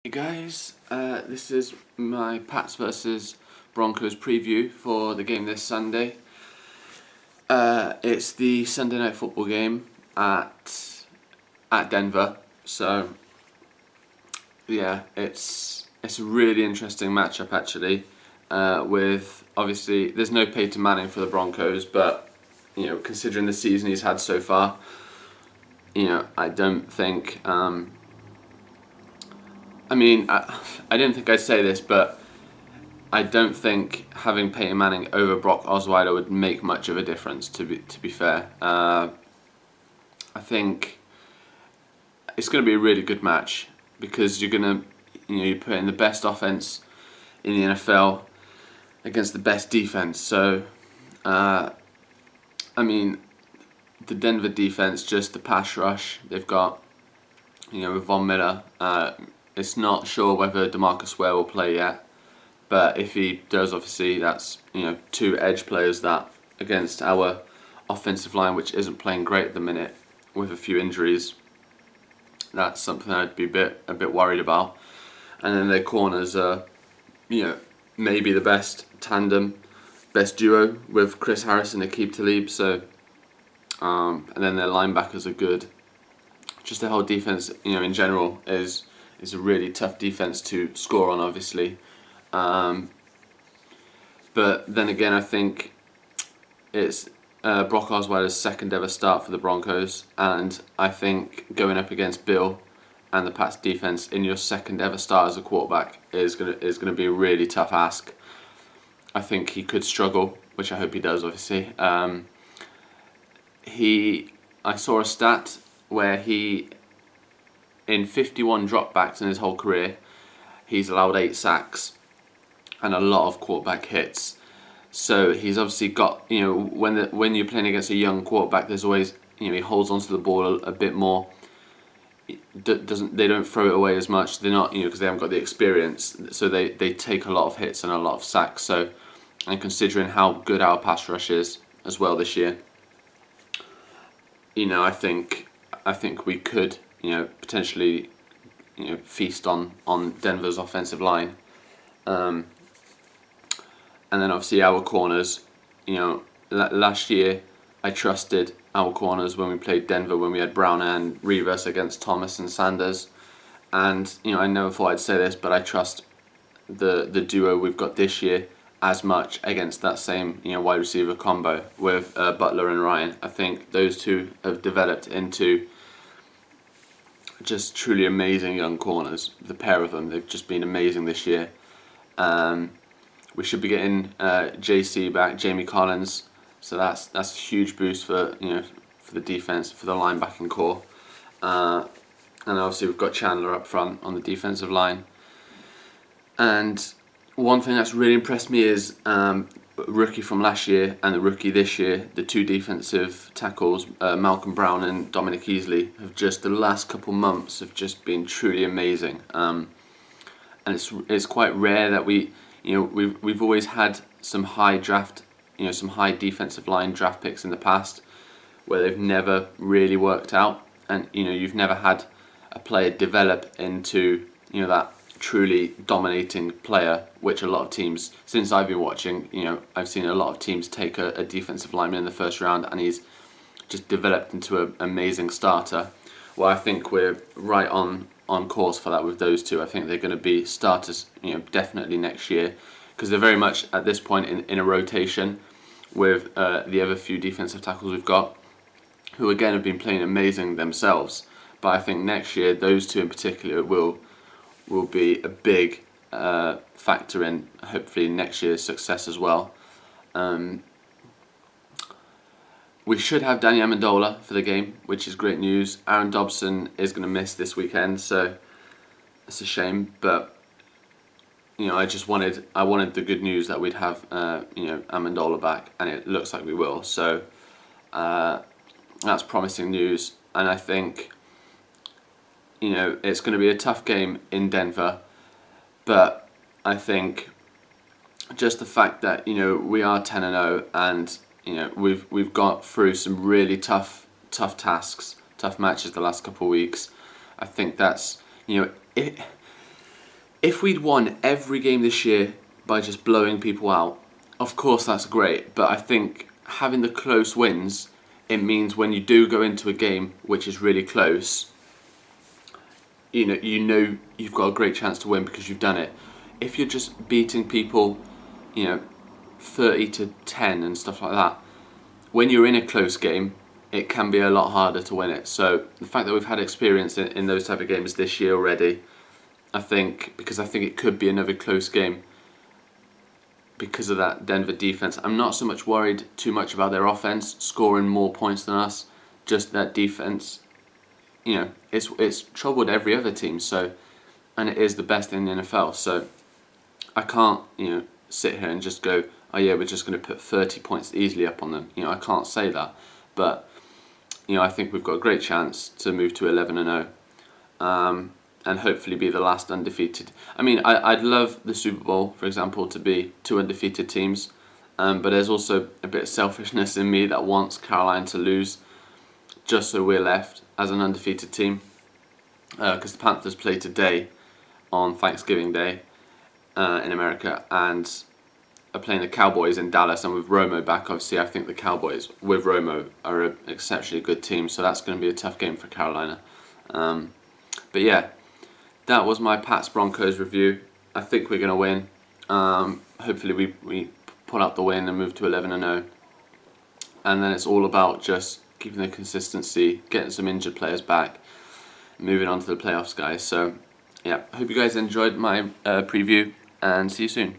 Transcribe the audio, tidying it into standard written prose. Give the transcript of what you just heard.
Hey guys, this is my Pats versus Broncos preview for the game this Sunday. It's the Sunday night football game at Denver, so yeah, it's a really interesting matchup actually. With obviously there's no Peyton Manning for the Broncos, but considering the season he's had so far, I don't think. I didn't think I'd say this, but I don't think having Peyton Manning over Brock Osweiler would make much of a difference. To be fair, I think it's going to be a really good match because you're putting the best offense in the NFL against the best defense. So, the Denver defense, just the pass rush they've got, with Von Miller. It's not sure whether DeMarcus Ware will play yet, but if he does, obviously that's two edge players that against our offensive line, which isn't playing great at the minute with a few injuries. That's something I'd be a bit worried about. And then their corners are, maybe the best tandem, best duo with Chris Harris and Aqib Talib. So, and then their linebackers are good. Just the whole defense, in general, is a really tough defense to score on, obviously. But then again, I think it's Brock Osweiler's second ever start for the Broncos, and I think going up against Bill and the Pats defense in your second ever start as a quarterback is gonna be a really tough ask. I think he could struggle, which I hope he does, obviously. I saw a stat where in 51 dropbacks in his whole career, he's allowed 8 sacks and a lot of quarterback hits. So he's obviously got, when you're playing against a young quarterback, there's always, he holds onto the ball a bit more. They don't throw it away as much. They're not, because they haven't got the experience. So they take a lot of hits and a lot of sacks. So, and considering how good our pass rush is as well this year, I think we could, potentially, feast on Denver's offensive line. And then obviously our corners, last year I trusted our corners when we played Denver, when we had Brown and Rivas against Thomas and Sanders. And, I never thought I'd say this, but I trust the duo we've got this year as much against that same, wide receiver combo with Butler and Ryan. I think those two have developed into just truly amazing young corners. The pair of them, they've just been amazing this year. We should be getting JC back, Jamie Collins, so that's a huge boost for for the defense, for the linebacking core, and obviously we've got Chandler up front on the defensive line. And one thing that's really impressed me is rookie from last year and the rookie this year, the two defensive tackles, Malcolm Brown and Dominic Easley, have just the last couple months have just been truly amazing. And it's quite rare that we've always had some high draft, some high defensive line draft picks in the past where they've never really worked out, and you've never had a player develop into that truly dominating player, which a lot of teams, since I've been watching, I've seen a lot of teams take a defensive lineman in the first round and he's just developed into an amazing starter. Well, I think we're right on course for that with those two. I think they're going to be starters, definitely next year, because they're very much at this point in a rotation with the other few defensive tackles we've got, who again have been playing amazing themselves. But I think next year those two in particular will be a big factor in hopefully next year's success as well. We should have Danny Amendola for the game, which is great news. Aaron Dobson is going to miss this weekend, so it's a shame. But I wanted the good news that we'd have Amendola back, and it looks like we will. So that's promising news, and I think it's going to be a tough game in Denver, but I think just the fact that we are 10-0 and we've got through some really tough tasks, tough matches the last couple of weeks. I think that's If we'd won every game this year by just blowing people out, of course that's great, but I think having the close wins, it means when you do go into a game which is really close, you know you've got a great chance to win because you've done it. If you're just beating people, 30-10 and stuff like that, when you're in a close game, it can be a lot harder to win it. So the fact that we've had experience in those type of games this year already, I think it could be another close game because of that Denver defense. I'm not so much worried too much about their offense scoring more points than us. Just that defense, it's troubled every other team. So, and it is the best in the NFL. So I can't, sit here and just go, oh yeah, we're just going to put 30 points easily up on them. I can't say that, but I think we've got a great chance to move to 11-0. And hopefully be the last undefeated. I mean, I'd love the Super Bowl, for example, to be 2 undefeated teams, but there's also a bit of selfishness in me that wants Carolina to lose, just so we're left as an undefeated team, because the Panthers play today on Thanksgiving Day in America, and are playing the Cowboys in Dallas, and with Romo back, obviously I think the Cowboys with Romo are an exceptionally good team, so that's going to be a tough game for Carolina. But yeah, that was my Pats Broncos review. I think we're going to win. Hopefully we pull out the win and move to 11-0. And then it's all about just keeping the consistency, getting some injured players back, moving on to the playoffs, guys. So yeah, hope you guys enjoyed my preview, and see you soon.